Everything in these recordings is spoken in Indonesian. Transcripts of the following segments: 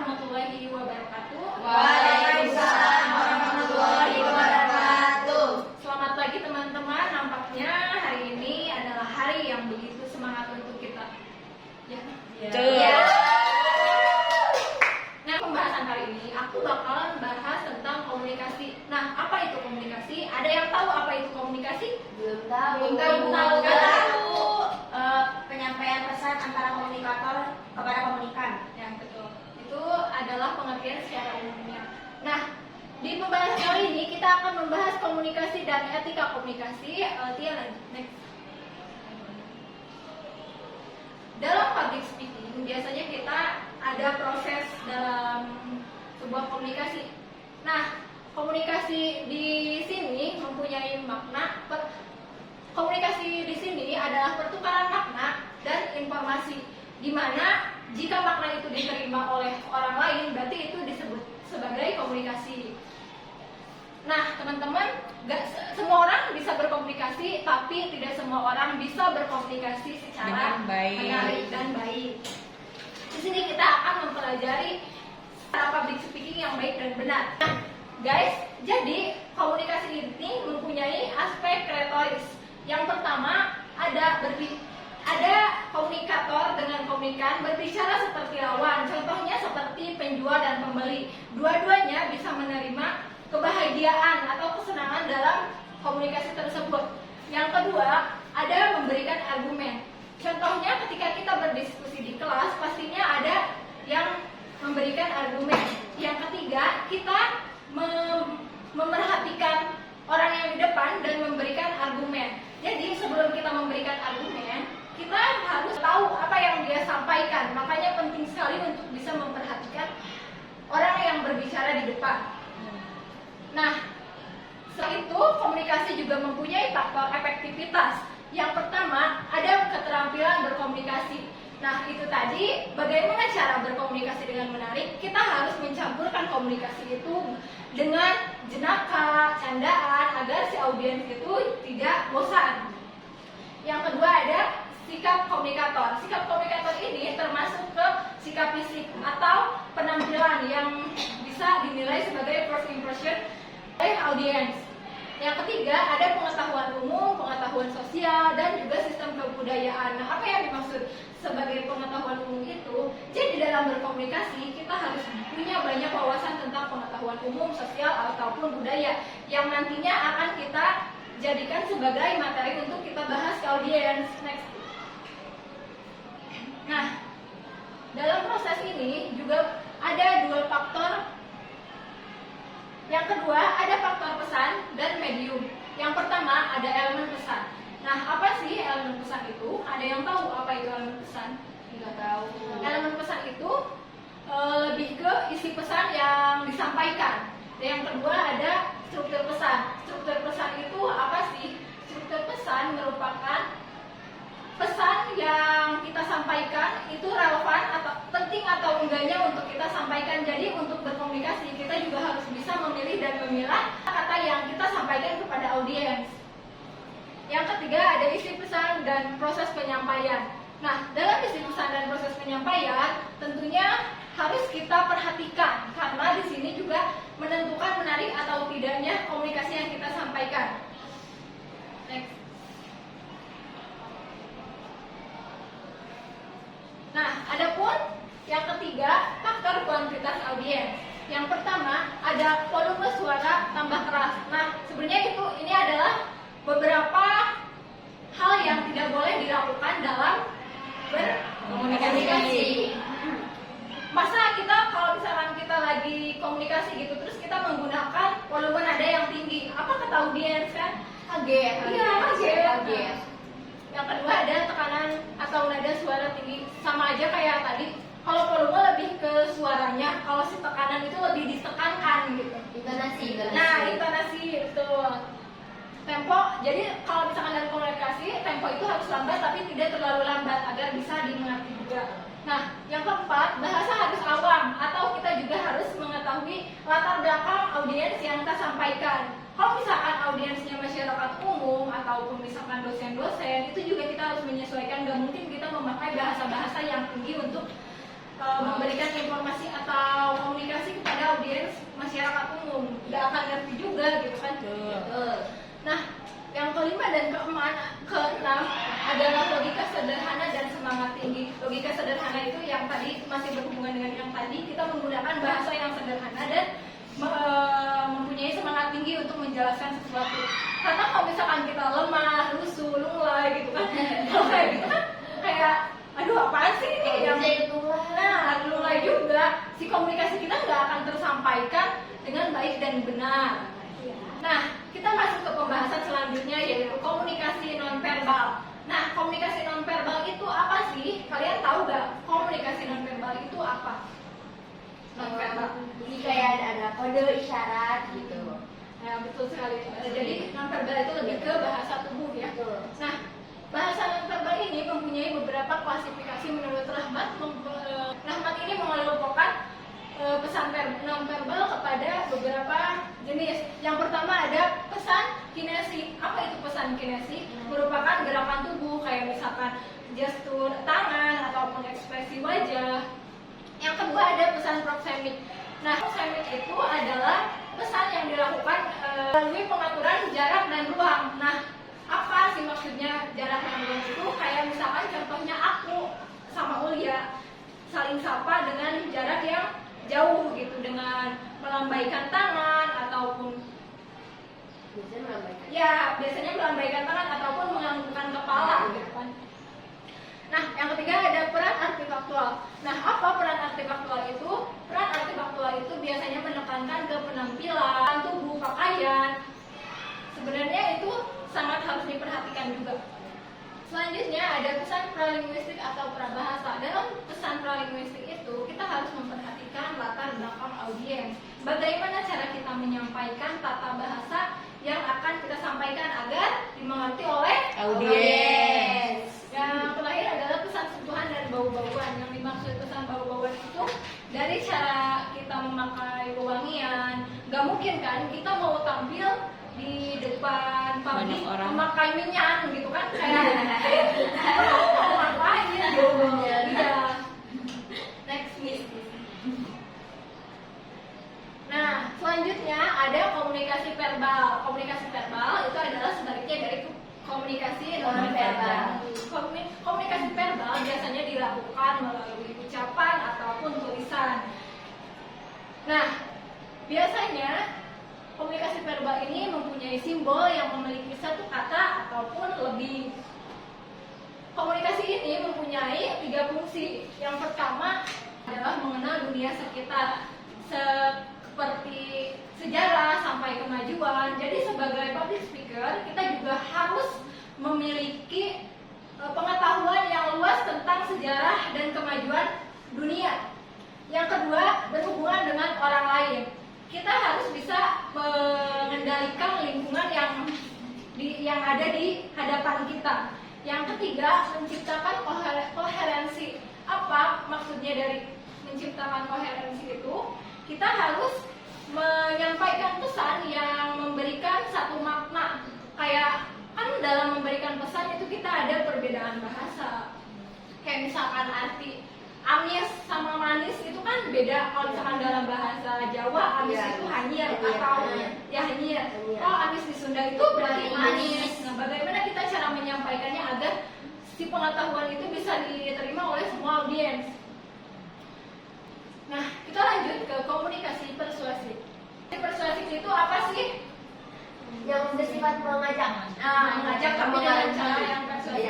warahmatullahi wabarakatuh. Waalaikumsalam warahmatullahi wabarakatuh. Selamat pagi teman-teman. Nampaknya hari ini adalah hari yang begitu semangat untuk kita. Ya. Nah, pembahasan kali ini aku bakalan bahas tentang komunikasi. Nah, apa itu komunikasi? Ada yang tahu apa itu komunikasi? Belum tahu. Belum tahu. Penyampaian pesan antara komunikator kepada komunikan. Ya, betul. Itu adalah pengertian secara umumnya. Nah, di pembahasan kali ini kita akan membahas komunikasi dan etika komunikasi. Tia, next. Dalam public speaking, biasanya kita ada proses dalam sebuah komunikasi. Nah, komunikasi di sini mempunyai makna. Komunikasi di sini adalah pertukaran makna dan informasi, di mana jika makna itu diterima oleh orang lain, berarti itu disebut sebagai komunikasi. Nah, teman-teman, gak semua orang bisa berkomunikasi, tapi tidak semua orang bisa berkomunikasi secara menarik dan baik. Di sini kita akan mempelajari cara public speaking yang baik dan benar. Nah, guys, jadi komunikasi ini mempunyai aspek retoris. Yang pertama ada komunikator dengan komunikan berbicara seperti lawan. Contohnya seperti penjual dan pembeli. Dua-duanya bisa menerima kebahagiaan atau kesenangan dalam komunikasi tersebut. Yang kedua, ada memberikan argumen. Contohnya ketika kita berdiskusi di kelas, pastinya ada yang memberikan argumen. Yang ketiga, kita memerhatikan orang yang di depan dan memberikan argumen. Jadi sebelum kita memberikan argumen, kita harus tahu apa yang dia sampaikan. Makanya penting sekali untuk bisa memperhatikan orang yang berbicara di depan. Nah, selain itu komunikasi juga mempunyai faktor efektivitas. Yang pertama, ada keterampilan berkomunikasi. Nah, itu tadi bagaimana cara berkomunikasi dengan menarik. Kita harus mencampurkan komunikasi itu dengan jenaka, candaan, agar si audiens itu tidak bosan. Yang kedua ada sikap komunikator. Sikap komunikator ini termasuk ke sikap fisik atau penampilan yang bisa dinilai sebagai first impression oleh audiens. Yang ketiga ada pengetahuan umum, pengetahuan sosial, dan juga sistem kebudayaan. Nah, apa yang dimaksud sebagai pengetahuan umum itu? Jadi dalam berkomunikasi kita harus punya banyak wawasan tentang pengetahuan umum, sosial, ataupun budaya yang nantinya akan kita jadikan sebagai materi untuk kita bahas ke audiens. Next. Nah, dalam proses ini juga ada dua faktor. Yang kedua, ada faktor pesan dan medium. Yang pertama, ada elemen pesan. Nah, apa sih elemen pesan itu? Ada yang tahu apa itu elemen pesan? Tidak tahu. Elemen pesan itu lebih ke isi pesan yang disampaikan. Dan yang kedua, ada struktur pesan. Struktur pesan itu apa sih? Struktur pesan merupakan pesan yang kita sampaikan itu relevan atau penting atau enggaknya untuk kita sampaikan. Jadi untuk berkomunikasi kita juga harus bisa memilih dan memilah kata yang kita sampaikan kepada audiens. Yang ketiga ada isi pesan dan proses penyampaian. Nah, dalam isi pesan dan proses penyampaian tentunya harus kita perhatikan karena di sini juga menentukan menarik atau tidaknya komunikasi yang kita sampaikan. Next. Nah, adapun yang ketiga, faktor kuantitas audiens. Yang pertama, ada volume suara tambah keras. Nah, sebenarnya ini adalah beberapa hal yang tidak boleh dilakukan dalam berkomunikasi. Masa kita kalau misalkan kita lagi komunikasi gitu, terus kita menggunakan volume nada yang tinggi, apa kata audiens kan? Kaget. Iya, kaget. Yang kedua ada tekanan atau nada suara tinggi, sama aja kayak tadi. Kalau volume lebih ke suaranya, kalau si tekanan itu lebih ditekankan gitu. Intonasi. Nah, intonasi betul. Tempo, jadi kalau misalkan dalam komunikasi, tempo itu harus lambat tapi tidak terlalu lambat agar bisa dimengerti juga. Nah, yang keempat, bahasa harus awam atau kita juga harus mengetahui latar belakang audiens yang kita sampaikan. Kalau misalkan audiensnya masyarakat umum ataupun misalkan dosen-dosen, itu juga kita harus menyesuaikan. Gak mungkin kita memakai bahasa-bahasa yang tinggi untuk memberikan informasi atau juga gitu kan. Nah, yang kelima dan keenam adalah logika sederhana dan semangat tinggi. Logika sederhana itu yang tadi masih berhubungan dengan yang tadi, kita menggunakan bahasa yang sederhana dan mempunyai semangat tinggi untuk menjelaskan sesuatu. Karena kalau misalkan kita lemah, lusuh, lunglai gitu kan, kalau kayak gitu kan kayak aduh apaan sih ini yang nah lunglai juga, si komunikasi kita nggak akan tersampaikan dengan baik dan benar. Nah, kita masuk ke pembahasan selanjutnya yaitu komunikasi nonverbal. Nah, komunikasi nonverbal itu apa sih? Kalian tahu nggak komunikasi nonverbal itu apa? Nonverbal. Jadi kayak ada kode isyarat gitu. Nah, betul sekali. Jadi nonverbal itu lebih ke bahasa tubuh ya. Nah, bahasa nonverbal ini mempunyai beberapa klasifikasi menurut Rahmat. Rahmat ini mengelompokkan pesan nonverbal kepada beberapa jenis. Yang pertama ada pesan kinesi. Apa itu pesan kinesi? Merupakan gerakan tubuh kayak misalkan gestur tangan ataupun ekspresi wajah. Yang kedua ada pesan proksemik. Nah, proksemik itu adalah pesan yang dilakukan melalui pengaturan jarak dan ruang. Nah, apa sih maksudnya jarak dan ruang itu? Kayak misalkan contohnya aku sama Ulia saling sapa dengan jarak yang jauh gitu, dengan melambaikan tangan ataupun biasanya melambaikan tangan ataupun menganggukkan kepala gitu kan. Nah, yang ketiga ada peran artifaktual. Nah, apa peran artifaktual itu? Peran artifaktual itu biasanya menekankan ke penampilan, tubuh, pakaian. Sebenarnya itu sangat harus diperhatikan juga. Selanjutnya ada pesan pralinguistik atau prabahasa. Dalam pesan pralinguistik itu kita harus memperhatikan latar belakang audiens. Bagaimana cara kita menyampaikan tata bahasa yang akan kita sampaikan agar dimengerti oleh audiens. Yang terakhir adalah pesan sentuhan dan bau-bauan. Yang dimaksud pesan bau-bauan itu dari cara kita memakai wewangian. Gak mungkin kan kita mau tampil di depan pabrik memakai minyak gitu kan, kayak mau ngapain gitu. Iya. Next miss. Nah, selanjutnya ada komunikasi verbal. Komunikasi verbal itu adalah sebaliknya dari komunikasi nonverbal. Komunikasi verbal biasanya dilakukan melalui ucapan ataupun tulisan. Nah, biasanya komunikasi verbal ini mempunyai simbol yang memiliki satu kata ataupun lebih. Komunikasi ini mempunyai 3 fungsi. Yang pertama adalah mengenal dunia sekitar, seperti sejarah sampai kemajuan. Jadi sebagai public speaker kita juga harus memiliki pengetahuan yang luas tentang sejarah dan kemajuan dunia. Yang kedua berhubungan dengan orang lain. Kita harus bisa mengendalikan lingkungan yang ada di hadapan kita. Yang ketiga, menciptakan koherensi. Apa maksudnya dari menciptakan koherensi itu? Kita harus menyampaikan pesan yang memberikan satu makna. Kayak kan dalam memberikan pesan itu kita ada perbedaan bahasa. Kayak misalkan arti amis sama manis itu kan beda. Kalau misalkan dalam bahasa Jawa amis itu hanyir atau hanyir. Oh, amis di Sunda itu berarti manis. Nah, bagaimana kita cara menyampaikannya agar si pengetahuan itu bisa diterima oleh semua audiens. Nah, kita lanjut ke komunikasi persuasif. Persuasif itu apa sih? Yang bersifat mengajak. Mengajak tapi dengan cara yang persuasif.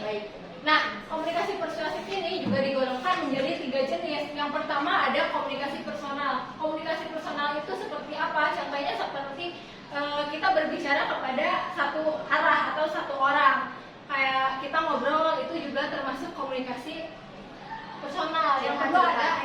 Baik. Nah, komunikasi persuasif ini juga digolongkan menjadi 3 jenis. Yang pertama ada komunikasi personal. Komunikasi personal itu seperti apa? Contohnya seperti kita berbicara kepada satu arah atau satu orang. Kayak kita ngobrol itu juga termasuk komunikasi personal. Yang kedua ada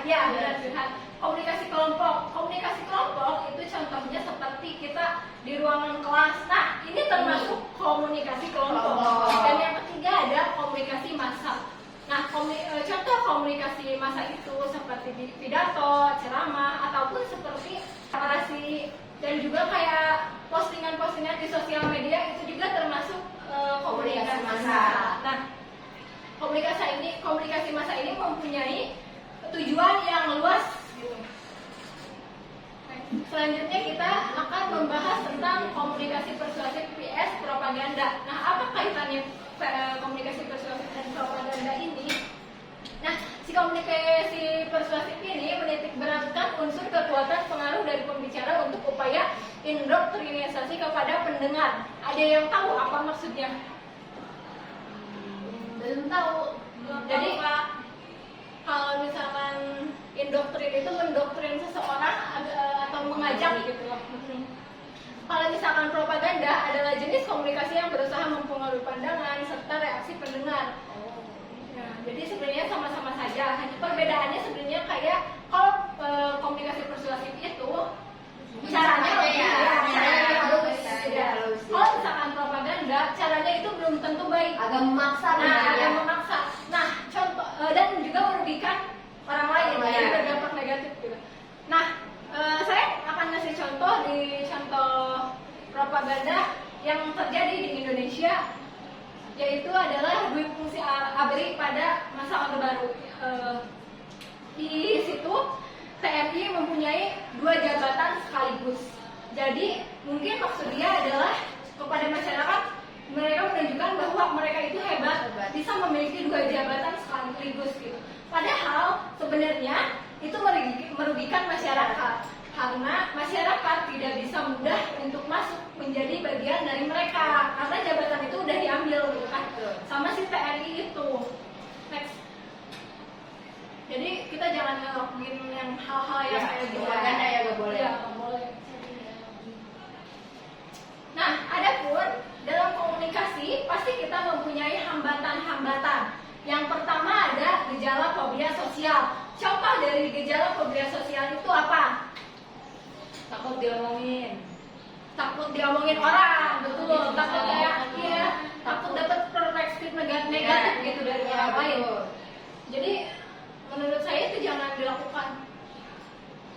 curhat. Komunikasi kelompok. Komunikasi kelompok itu contohnya seperti kita di ruangan kelas. Nah, ini termasuk komunikasi kelompok. Dan yang ketiga ada komunikasi massa. Nah, contoh komunikasi massa itu seperti di pidato, ceramah, ataupun seperti narasi dan juga kayak postingan-postingan di sosial media itu juga termasuk komunikasi massa. Nah, komunikasi massa ini mempunyai tujuan yang luas gitu. selanjutnya kita akan membahas tentang komunikasi persuasif vs propaganda. Nah, apa kaitannya komunikasi persuasif dan propaganda ini? Nah, si komunikasi persuasif ini menitik beratkan unsur kekuatan pengaruh dari pembicara untuk upaya indoktrinisasi kepada pendengar. Ada yang tahu apa maksudnya? Belum tahu. Jadi kalau misalkan indoktrin itu mendoktrin seseorang atau mengajak gitu loh. Kalau misalkan propaganda adalah jenis komunikasi yang berusaha mempengaruhi pandangan serta reaksi pendengar. Nah, jadi sebenarnya sama-sama saja. Hanya perbedaannya sebenarnya kayak kalau komunikasi persuasif itu caranya halus. Kalau misalkan propaganda caranya itu belum tentu baik. Agak memaksa. Agak memaksa. Nah, contoh dan juga merugikan orang lain, jadi berdampak negatif gitu. Nah, saya akan ngasih contoh di contoh propaganda yang terjadi di Indonesia, yaitu adalah duit fungsi ABRI pada masa Orde Baru. Di situ TNI mempunyai 2 jabatan sekaligus. Jadi mungkin maksud dia adalah kepada masyarakat mereka menunjukkan bahwa mereka itu hebat, bisa memiliki 2 jabatan sekaligus gitu. Padahal sebenarnya itu merugikan masyarakat karena masyarakat tidak bisa mudah untuk masuk menjadi bagian dari mereka karena jabatan itu udah diambil gitu kan, sama si TNI itu. Next. Jadi kita jangan ngelakuin yang hal-hal yang kayak gitu. Propaganda ya nggak boleh. Ya, nggak boleh. Nah, adapun dalam komunikasi pasti kita mempunyai hambatan-hambatan. Yang pertama ada gejala fobia sosial. Contoh dari gejala fobia sosial itu apa? Takut diomongin. Takut diomongin orang, betul. Takut kayak takut dapat perspektif negatif gitu dari orang lain. Jadi menurut saya itu jangan dilakukan.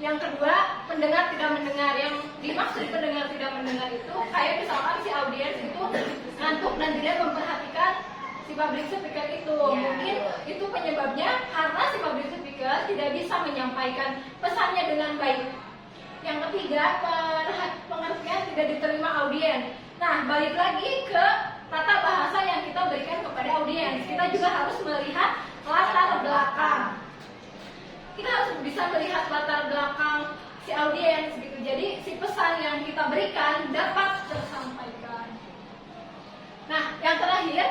Yang kedua, pendengar tidak mendengar. Yang dimaksud pendengar tidak mendengar itu kayak misalkan si audiens itu ngantuk dan tidak memperhatikan si public speaker itu. Mungkin itu penyebabnya karena si public speaker tidak bisa menyampaikan pesannya dengan baik. Yang ketiga, pengertian tidak diterima audiens. Nah, balik lagi ke tata bahasa yang kita berikan kepada audiens. Kita juga harus melihat latar belakang. Kita harus bisa melihat latar belakang si audiens gitu. Jadi si pesan yang kita berikan dapat tersampaikan. Nah, yang terakhir,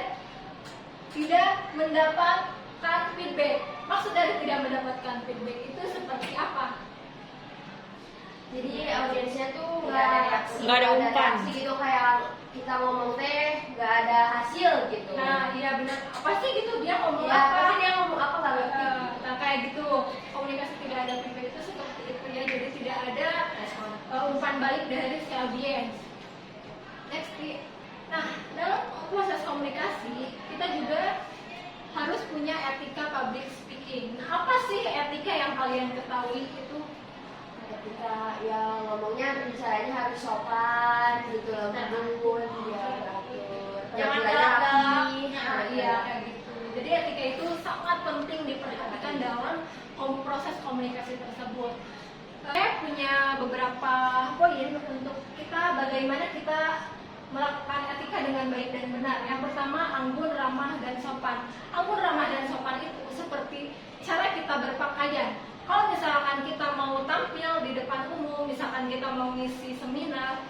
tidak mendapatkan feedback. Maksud dari tidak mendapatkan feedback itu seperti apa? Jadi audiensnya tuh nggak ada reaksi, nggak ada umpan gitu, kayak kita ngomong teh nggak ada hasil gitu. Nah, iya benar. Apa sih gitu dia ngomong Ya, apa? pasti dia ngomong apa nggak ngerti. Nah, kayak gitu. Komunikasi tidak ada feedback itu seperti itu ya. Jadi tidak ada umpan balik dari si audiens. Next. Nah, dalam proses komunikasi kita juga harus punya etika public speaking. Nah, apa sih etika yang kalian ketahui itu? Ketika ya ngomongnya berbicaranya harus sopan gitu, lembut, ya teratur, Jangan penampilannya galak. rapi. Nah, iya kayak gitu. Jadi etika itu sangat penting diperhatikan dalam proses komunikasi tersebut. Saya punya beberapa poin untuk kita bagaimana kita melakukan etika dengan baik dan benar. Yang pertama, anggun, ramah, dan sopan. Anggun, ramah, dan sopan itu seperti cara kita berpakaian. Kalau misalkan kita mau tampil di depan umum, misalkan kita mau ngisi seminar,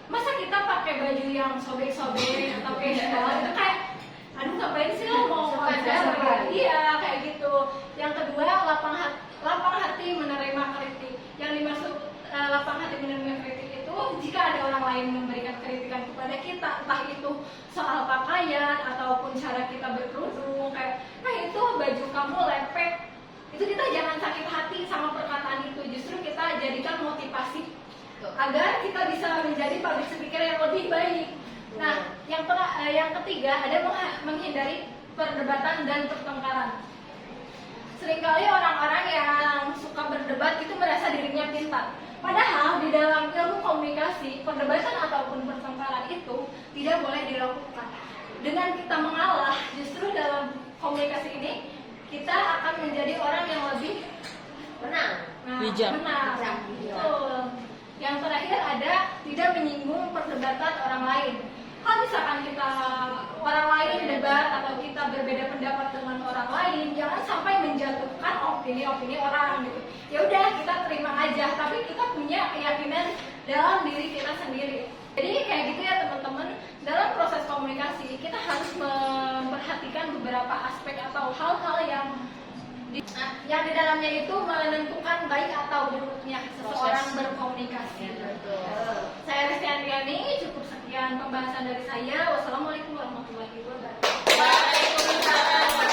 masa kita pakai baju yang sobek-sobek atau casual itu kayak, aduh ngapain sih lo mau konser? Iya kayak gitu. Yang kedua, lapang hati menerima kritik. Yang dimaksud lapang hati menerima kritik itu jika ada orang lain memberikan kritikan kepada kita, entah itu soal pakaian ataupun cara kita berkerudung, kayak, nah itu baju kamu lepek. Itu kita jangan sakit hati sama perkataan itu, justru kita jadikan motivasi agar kita bisa menjadi public speaker yang lebih baik. Nah, yang ketiga ada menghindari perdebatan dan pertengkaran. Seringkali orang-orang yang suka berdebat itu merasa dirinya pintar. Padahal di dalam ilmu komunikasi, perdebatan ataupun pertengkaran itu tidak boleh dilakukan. Dengan kita mengalah, justru dalam komunikasi ini kita akan menjadi orang yang lebih Menang. Nah, Bijak. benar. Bijak. Betul. Yang terakhir ada tidak menyinggung perdebatan orang lain. Kalau misalkan kita orang lain debat atau kita berbeda pendapat dengan orang lain, jangan sampai menjatuhkan opini-opini orang gitu. Ya udah kita terima aja, tapi kita punya keyakinan dalam diri kita sendiri. Jadi kayak gitu ya teman-teman, dalam proses komunikasi kita harus memperhatikan beberapa aspek atau hal-hal yang di dalamnya itu menentukan baik atau buruknya seseorang berkomunikasi. Saya Resti Andriani, cukup sekian pembahasan dari saya. Wassalamualaikum warahmatullahi wabarakatuh. Waalaikumsalam.